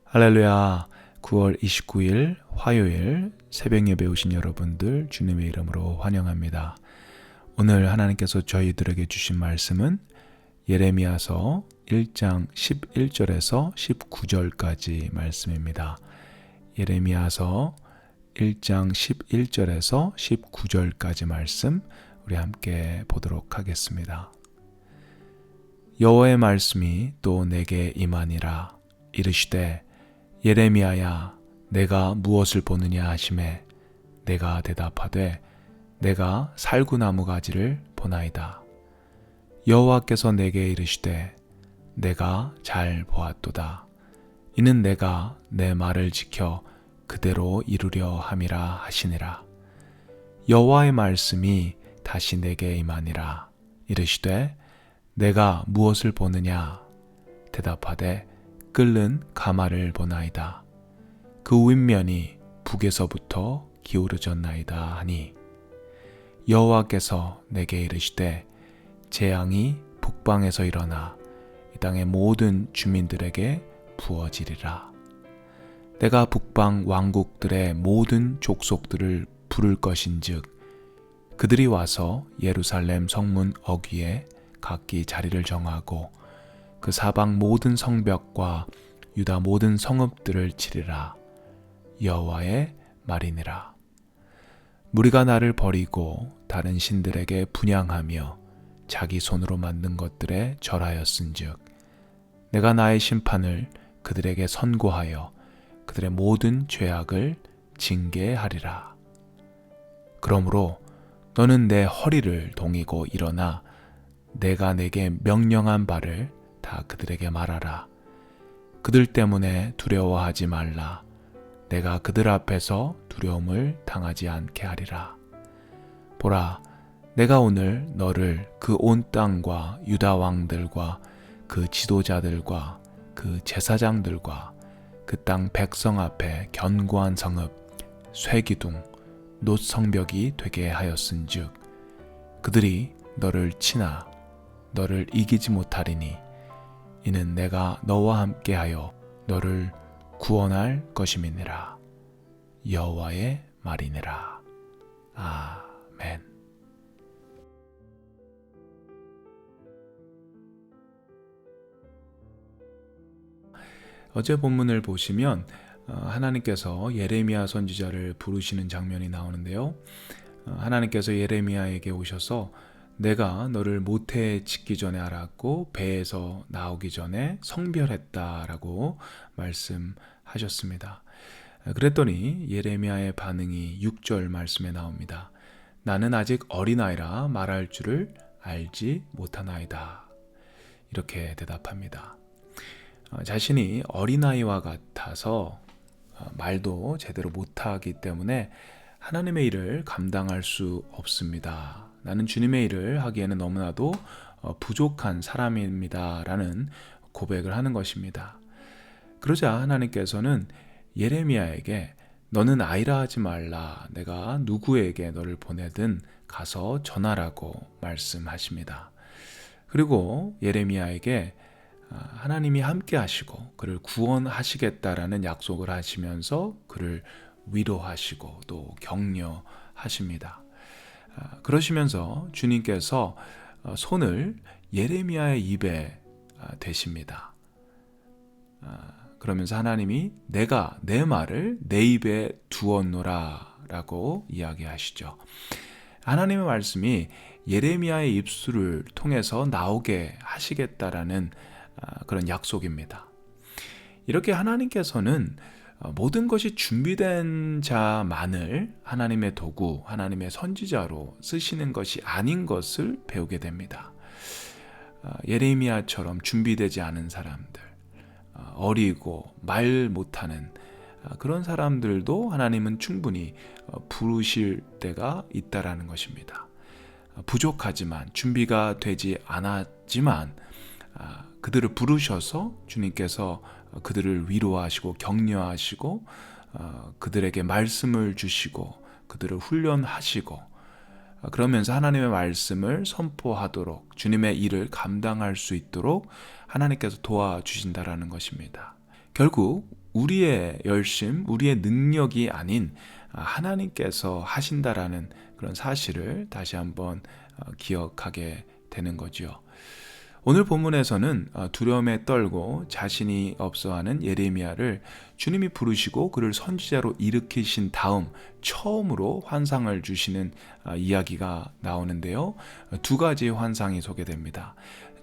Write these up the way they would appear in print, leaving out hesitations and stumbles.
할렐루야. 9월 29일 화요일 새벽 예배 오신 여러분들 주님의 이름으로 환영합니다. 오늘 하나님께서 저희들에게 주신 말씀은 예레미야서 1장 11절에서 19절까지 말씀입니다. 예레미야서 1장 11절에서 19절까지 말씀 우리 함께 보도록 하겠습니다. 여호와의 말씀이 또 내게 임하니라. 이르시되 예레미야야, 내가 무엇을 보느냐 하시매 내가 대답하되 내가 살구나무 가지를 보나이다. 여호와께서 내게 이르시되 내가 잘 보았도다. 이는 내가 내 말을 지켜 그대로 이루려 함이라 하시니라. 여호와의 말씀이 다시 내게 임하니라. 이르시되 내가 무엇을 보느냐? 대답하되 끓는 가마를 보나이다. 그 윗면이 북에서부터 기울어졌나이다 하니 여호와께서 내게 이르시되 재앙이 북방에서 일어나 이 땅의 모든 주민들에게 부어지리라. 내가 북방 왕국들의 모든 족속들을 부를 것인즉 그들이 와서 예루살렘 성문 어귀에 각기 자리를 정하고 그 사방 모든 성벽과 유다 모든 성읍들을 치리라. 여호와의 말이니라. 무리가 나를 버리고 다른 신들에게 분향하며 자기 손으로 만든 것들에 절하였은즉 내가 나의 심판을 그들에게 선고하여 그들의 모든 죄악을 징계하리라. 그러므로 너는 내 허리를 동이고 일어나 내가 내게 명령한 바를 다 그들에게 말하라. 그들 때문에 두려워하지 말라. 내가 그들 앞에서 두려움을 당하지 않게 하리라. 보라, 내가 오늘 너를 그 온 땅과 유다 왕들과 그 지도자들과 그 제사장들과 그 땅 백성 앞에 견고한 성읍, 쇠기둥, 놋성벽이 되게 하였은즉 그들이 너를 치나 너를 이기지 못하리니 이는 내가 너와 함께하여 너를 구원할 것임이니라. 여호와의 말이니라. 아멘. 어제 본문을 보시면 하나님께서 예레미야 선지자를 부르시는 장면이 나오는데요. 하나님께서 예레미야에게 오셔서 내가 너를 모태에 짓기 전에 알았고 배에서 나오기 전에 성별했다라고 말씀하셨습니다. 그랬더니 예레미야의 반응이 6절 말씀에 나옵니다. 나는 아직 어린아이라 말할 줄을 알지 못하나이다. 이렇게 대답합니다. 자신이 어린아이와 같아서 말도 제대로 못하기 때문에 하나님의 일을 감당할 수 없습니다. 나는 주님의 일을 하기에는 너무나도 부족한 사람입니다. 라는 고백을 하는 것입니다. 그러자 하나님께서는 예레미야에게 너는 아이라 하지 말라. 내가 누구에게 너를 보내든 가서 전하라고 말씀하십니다. 그리고 예레미야에게 하나님이 함께 하시고 그를 구원하시겠다라는 약속을 하시면서 그를 위로하시고 또 격려하십니다. 그러시면서 주님께서 손을 예레미야의 입에 대십니다. 그러면서 하나님이 내가 내 말을 내 입에 두었노라 라고 이야기하시죠. 하나님의 말씀이 예레미야의 입술을 통해서 나오게 하시겠다라는 그런 약속입니다. 이렇게 하나님께서는 모든 것이 준비된 자만을 하나님의 도구, 하나님의 선지자로 쓰시는 것이 아닌 것을 배우게 됩니다. 예레미야처럼 준비되지 않은 사람들, 어리고 말 못하는 그런 사람들도 하나님은 충분히 부르실 때가 있다라는 것입니다. 부족하지만 준비가 되지 않았지만 그들을 부르셔서 주님께서 그들을 위로하시고 격려하시고 그들에게 말씀을 주시고 그들을 훈련하시고 그러면서 하나님의 말씀을 선포하도록 주님의 일을 감당할 수 있도록 하나님께서 도와주신다라는 것입니다. 결국 우리의 열심, 우리의 능력이 아닌 하나님께서 하신다라는 그런 사실을 다시 한번 기억하게 되는 거죠. 오늘 본문에서는 두려움에 떨고 자신이 없어하는 예레미야를 주님이 부르시고 그를 선지자로 일으키신 다음 처음으로 환상을 주시는 이야기가 나오는데요. 두 가지 환상이 소개됩니다.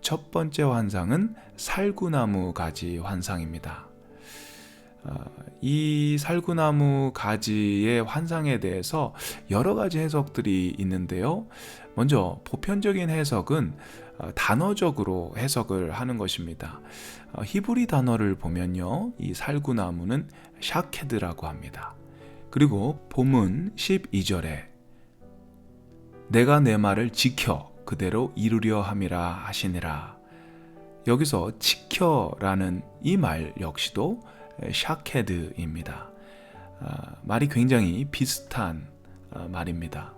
첫 번째 환상은 살구나무 가지 환상입니다. 이 살구나무 가지의 환상에 대해서 여러 가지 해석들이 있는데요. 먼저 보편적인 해석은 단어적으로 해석을 하는 것입니다. 히브리 단어를 보면요, 이 살구나무는 샤케드라고 합니다. 그리고 본문 12절에 내가 내 말을 지켜 그대로 이루려 함이라 하시니라. 여기서 지켜라는 이 말 역시도 샤케드입니다. 말이 굉장히 비슷한 말입니다.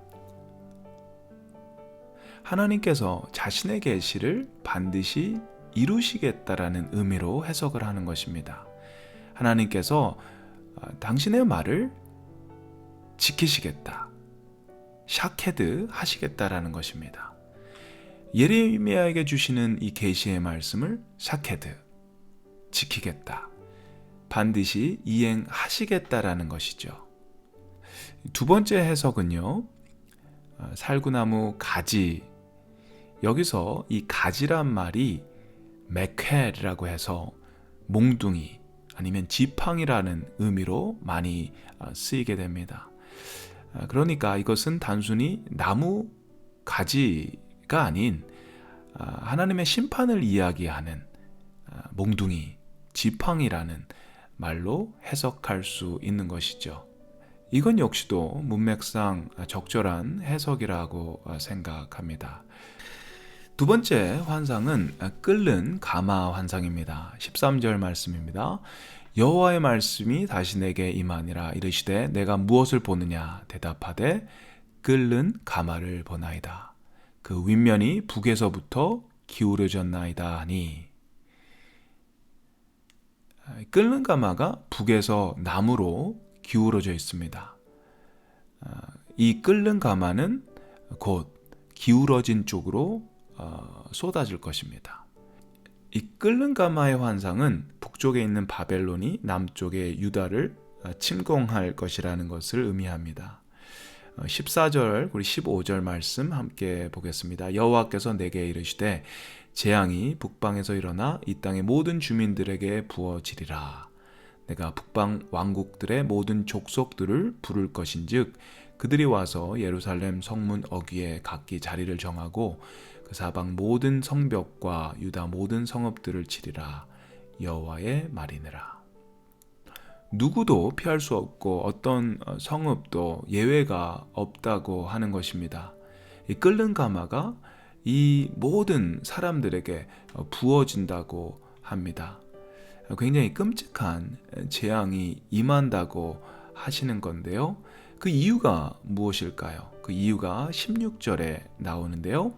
하나님께서 자신의 계시를 반드시 이루시겠다라는 의미로 해석을 하는 것입니다. 하나님께서 당신의 말을 지키시겠다, 샤케드 하시겠다라는 것입니다. 예레미야에게 주시는 이 계시의 말씀을 샤케드, 지키겠다, 반드시 이행하시겠다라는 것이죠. 두 번째 해석은요, 살구나무 가지, 여기서 이 가지란 말이 메케라고 해서 몽둥이 아니면 지팡이라는 의미로 많이 쓰이게 됩니다. 그러니까 이것은 단순히 나무 가지가 아닌 하나님의 심판을 이야기하는 몽둥이, 지팡이라는 말로 해석할 수 있는 것이죠. 이건 역시도 문맥상 적절한 해석이라고 생각합니다. 두 번째 환상은 끓는 가마 환상입니다. 13절 말씀입니다. 여호와의 말씀이 다시 내게 임하니라. 이르시되 내가 무엇을 보느냐 대답하되 끓는 가마를 보나이다. 그 윗면이 북에서부터 기울어졌나이다 하니, 끓는 가마가 북에서 남으로 기울어져 있습니다. 이 끓는 가마는 곧 기울어진 쪽으로 쏟아질 것입니다. 이 끓는 가마의 환상은 북쪽에 있는 바벨론이 남쪽의 유다를 침공할 것이라는 것을 의미합니다. 14절 그리고 15절 말씀 함께 보겠습니다. 여호와께서 내게 이르시되 재앙이 북방에서 일어나 이 땅의 모든 주민들에게 부어지리라. 내가 북방 왕국들의 모든 족속들을 부를 것인즉 그들이 와서 예루살렘 성문 어귀에 각기 자리를 정하고 그 사방 모든 성벽과 유다 모든 성읍들을 치리라. 여호와의 말이니라. 누구도 피할 수 없고 어떤 성읍도 예외가 없다고 하는 것입니다. 이 끓는 가마가 이 모든 사람들에게 부어진다고 합니다. 굉장히 끔찍한 재앙이 임한다고 하시는 건데요. 그 이유가 무엇일까요? 그 이유가 16절에 나오는데요.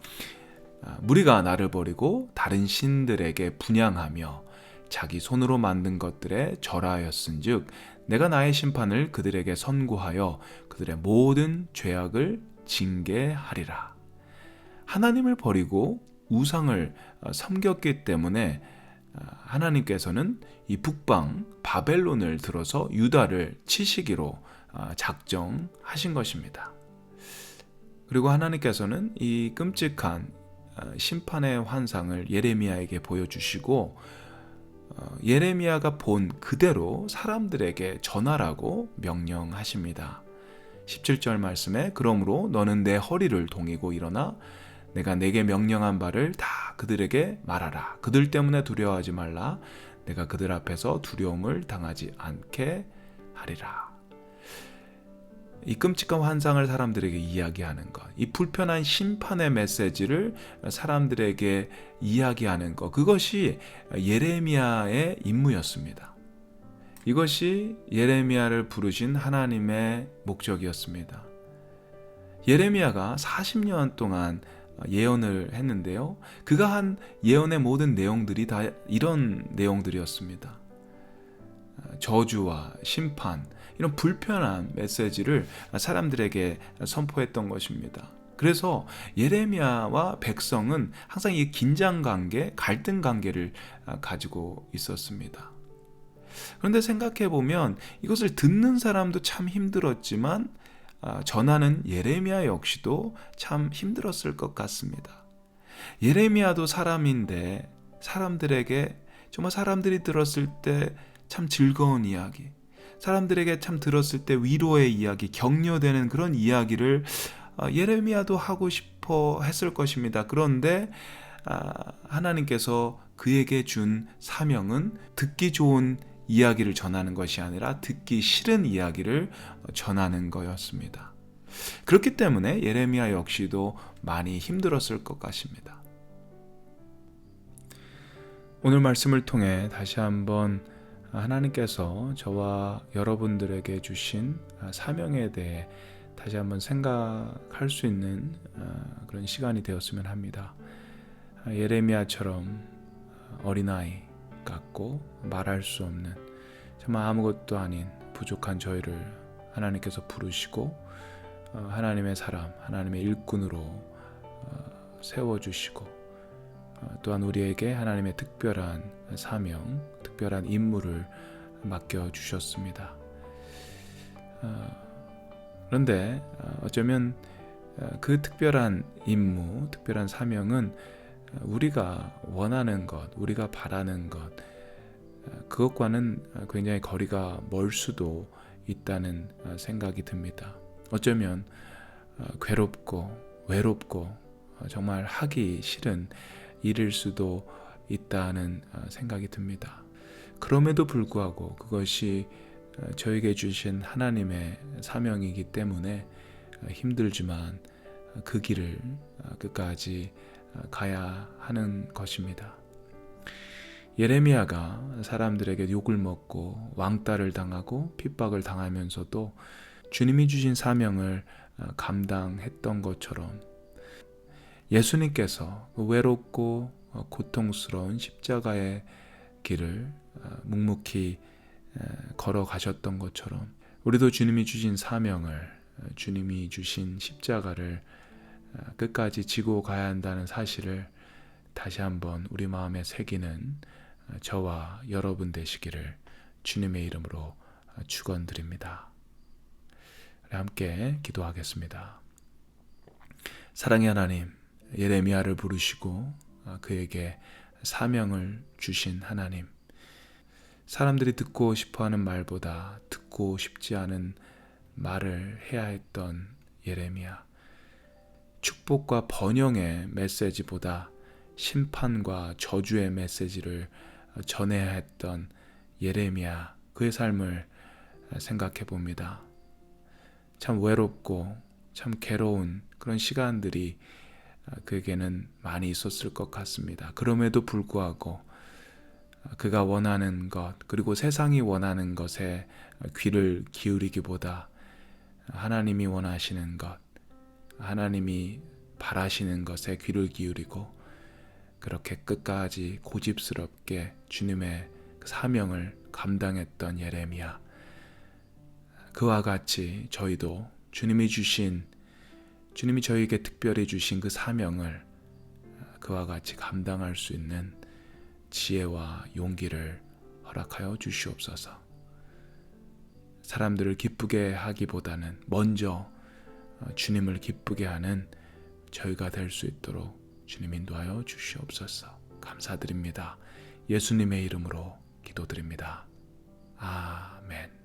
무리가 나를 버리고 다른 신들에게 분향하며 자기 손으로 만든 것들에 절하였은즉 내가 나의 심판을 그들에게 선고하여 그들의 모든 죄악을 징계하리라. 하나님을 버리고 우상을 섬겼기 때문에 하나님께서는 이 북방 바벨론을 들어서 유다를 치시기로 작정하신 것입니다. 그리고 하나님께서는 이 끔찍한 심판의 환상을 예레미야에게 보여주시고 예레미야가 본 그대로 사람들에게 전하라고 명령하십니다. 17절 말씀에 그러므로 너는 내 허리를 동이고 일어나 내가 내게 명령한 바를 다 그들에게 말하라. 그들 때문에 두려워하지 말라. 내가 그들 앞에서 두려움을 당하지 않게 하리라. 이 끔찍한 환상을 사람들에게 이야기하는 것, 이 불편한 심판의 메시지를 사람들에게 이야기하는 것, 그것이 예레미야의 임무였습니다. 이것이 예레미야를 부르신 하나님의 목적이었습니다. 예레미야가 40년 동안 예언을 했는데요. 그가 한 예언의 모든 내용들이 다 이런 내용들이었습니다. 저주와 심판, 이런 불편한 메시지를 사람들에게 선포했던 것입니다. 그래서 예레미야와 백성은 항상 이 긴장 관계, 갈등 관계를 가지고 있었습니다. 그런데 생각해 보면 이것을 듣는 사람도 참 힘들었지만 전하는 예레미야 역시도 참 힘들었을 것 같습니다. 예레미야도 사람인데 사람들에게 정말 사람들이 들었을 때 참 즐거운 이야기, 사람들에게 참 들었을 때 위로의 이야기, 격려되는 그런 이야기를 예레미야도 하고 싶어 했을 것입니다. 그런데 하나님께서 그에게 준 사명은 듣기 좋은 이야기를 전하는 것이 아니라 듣기 싫은 이야기를 전하는 거였습니다. 그렇기 때문에 예레미야 역시도 많이 힘들었을 것 같습니다. 오늘 말씀을 통해 다시 한번 하나님께서 저와 여러분들에게 주신 사명에 대해 다시 한번 생각할 수 있는 그런 시간이 되었으면 합니다. 예레미야처럼 어린아이 같고 말할 수 없는 정말 아무것도 아닌 부족한 저희를 하나님께서 부르시고 하나님의 사람, 하나님의 일꾼으로 세워주시고 또한 우리에게 하나님의 특별한 사명, 특별한 임무를 맡겨주셨습니다. 그런데 어쩌면 그 특별한 임무, 특별한 사명은 우리가 원하는 것, 우리가 바라는 것, 그것과는 굉장히 거리가 멀 수도 있다는 생각이 듭니다. 어쩌면 괴롭고 외롭고 정말 하기 싫은 일일 수도 있다는 생각이 듭니다. 그럼에도 불구하고 그것이 저에게 주신 하나님의 사명이기 때문에 힘들지만 그 길을 끝까지 가야 하는 것입니다. 예레미야가 사람들에게 욕을 먹고 왕따를 당하고 핍박을 당하면서도 주님이 주신 사명을 감당했던 것처럼 예수님께서 외롭고 고통스러운 십자가의 길을 묵묵히 걸어가셨던 것처럼 우리도 주님이 주신 사명을, 주님이 주신 십자가를 끝까지 지고 가야 한다는 사실을 다시 한번 우리 마음에 새기는 저와 여러분 되시기를 주님의 이름으로 축원드립니다. 함께 기도하겠습니다. 사랑의 하나님, 예레미야를 부르시고 그에게 사명을 주신 하나님, 사람들이 듣고 싶어하는 말보다 듣고 싶지 않은 말을 해야 했던 예레미야, 축복과 번영의 메시지보다 심판과 저주의 메시지를 전해야 했던 예레미야, 그의 삶을 생각해 봅니다. 참 외롭고 참 괴로운 그런 시간들이 그에게는 많이 있었을 것 같습니다. 그럼에도 불구하고 그가 원하는 것, 그리고 세상이 원하는 것에 귀를 기울이기보다 하나님이 원하시는 것, 하나님이 바라시는 것에 귀를 기울이고 그렇게 끝까지 고집스럽게 주님의 사명을 감당했던 예레미야, 그와 같이 저희도 주님이 저희에게 특별히 주신 그 사명을 그와 같이 감당할 수 있는 지혜와 용기를 허락하여 주시옵소서. 사람들을 기쁘게 하기보다는 먼저 주님을 기쁘게 하는 저희가 될 수 있도록 주님 인도하여 주시옵소서. 감사드립니다. 예수님의 이름으로 기도드립니다. 아멘.